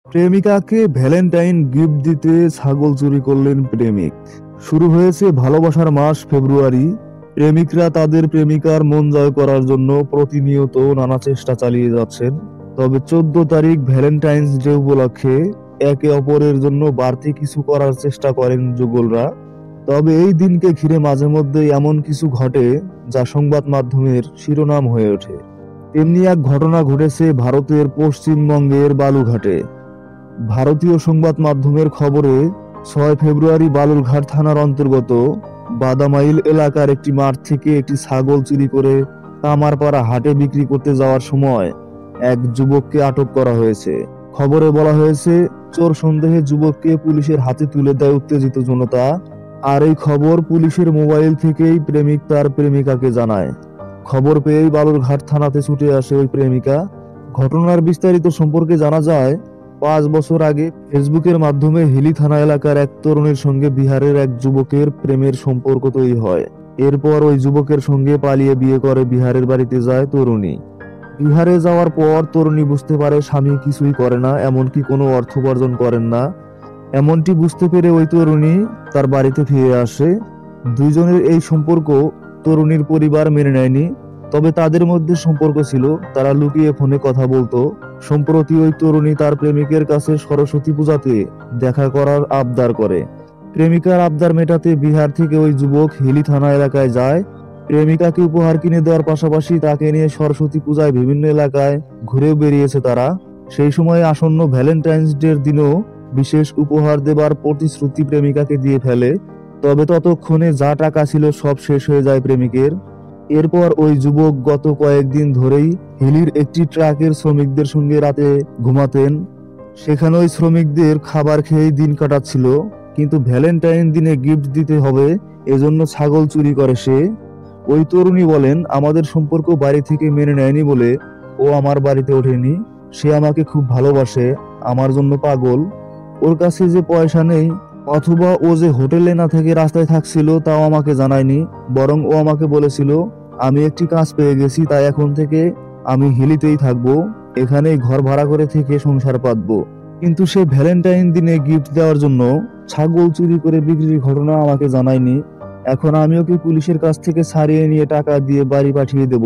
প্রেমিকাকে Valentine gift দিতে ছাগল চুরি করলেন প্রেমিক। শুরু হয়েছে ভালোবাসার মাস ফেব্রুয়ারি। প্রেমিকরা তাদের প্রেমিকার মন জয় করার জন্য প্রতিনিয়ত নানা চেষ্টা চালিয়ে যাচ্ছেন। তবে 14 তারিখ ভ্যালেন্টাইন্স ডে উপলক্ষে একে অপরের জন্য বাড়তি কিছু করার চেষ্টা করেন যুগলরা। তবে এই দিনকে ঘিরে মাঝে মধ্যে এমন কিছু ঘটে যা সংবাদ মাধ্যমের শিরোনাম হয়ে ওঠে। তেমনি এক ঘটনা ঘটেছে ভারতের পশ্চিমবঙ্গের বালুঘাটে। ভারতীয় সংবাদ মাধ্যমের খবরে 6 ফেব্রুয়ারি বালুরঘাট থানার অন্তর্গত বাদামাইল এলাকার একটি মাঠ থেকে একটি ছাগল চুরি করে কামারপাড়া হাটে বিক্রি করতে যাওয়ার সময় এক যুবককে আটক করা হয়েছে। খবরে বলা হয়েছে, চোর সন্দেহে যুবককে পুলিশের হাতে তুলে দেয় উত্তেজিত জনতা। আর এই খবর পুলিশের মোবাইল থেকেই প্রেমিক তার প্রেমিকাকে জানায়। খবর পেয়েই বালুরঘাট থানাতে ছুটে আসে ওই প্রেমিকা। ঘটনার বিস্তারিত সম্পর্কে জানা যায়, 5 বছর আগে ফেসবুকের মাধ্যমে হিলি থানা এলাকার এক তরুণীর সঙ্গে বিহারের এক যুবকের প্রেমের সম্পর্ক তৈরি হয়। এরপর ওই যুবকের সঙ্গে পালিয়ে বিয়ে করে বিহারের বাড়িতে যায় তরুণী। বিহারে যাওয়ার পর তরুণী বুঝতে পারে স্বামী কিছুই করে না, এমনকি কোনো অর্থ উপার্জন করেন না। এমনটি বুঝতে পেরে ওই তরুণী তার বাড়িতে ফিরে আসে। দুইজনের এই সম্পর্ক তরুণীর পরিবার মেনে নেয়নি, তবে তাদের মধ্যে সম্পর্ক ছিল, তারা লুকিয়ে ফোনে কথা বলতো। সম্প্রতি ওই তরুণী তার প্রেমিকের কাছে সরস্বতী পূজাতে দেখা করার আবদার করে। প্রেমিকার আবদার মেটাতে বিহার থেকে ওই যুবক হিলি থানা এলাকায় যায়। প্রেমিকাকে উপহার কিনে দেওয়ার পাশাপাশি তাকে নিয়ে সরস্বতী পূজায় বিভিন্ন এলাকায় ঘুরেও বেরিয়েছে তারা। সেই সময় আসন্ন ভ্যালেন্টাইন্স ডের দিনও বিশেষ উপহার দেবার প্রতিশ্রুতি প্রেমিকাকে দিয়ে ফেলে। তবে ততক্ষণে যা টাকা ছিল সব শেষ হয়ে যায় প্রেমিকের। এরপর ওই যুবক গত কয়েকদিন ধরেই হিলির একটি ট্রাকের শ্রমিকদের সঙ্গে রাতে ঘুমাতেন। সেখানে ওই শ্রমিকদের খাবার খেয়েই দিন কাটাচ্ছিল, কিন্তু ভ্যালেন্টাইন দিনে গিফট দিতে হবে এজন্য ছাগল চুরি করে সে। ওই তরুণী বলেন, আমাদের সম্পর্ক বাড়ি থেকে মেনে নেয়নি বলে ও আমার বাড়িতে ওঠেনি। সে আমাকে খুব ভালোবাসে, আমার জন্য পাগল। ওর কাছে যে পয়সা নেই, অথবা ও যে হোটেলে না থেকে রাস্তায় থাকছিল তাও আমাকে জানায়নি, বরং ও আমাকে বলেছিল আমি একটি কাজ পেয়ে গেছি, তাই এখন থেকে আমি হিলিতেই থাকবো, এখানেই ঘর ভাড়া করে থেকে সংসার পাতবো। কিন্তু সে ভ্যালেন্টাইন দিনে গিফট দেওয়ার জন্য ছাগল চুরি করে বিক্রির ঘটনা আমাকে জানায়নি। এখন আমি ওকে পুলিশের কাছ থেকে ছাড়িয়ে নিয়ে টাকা দিয়ে বাড়ি পাঠিয়ে দেব।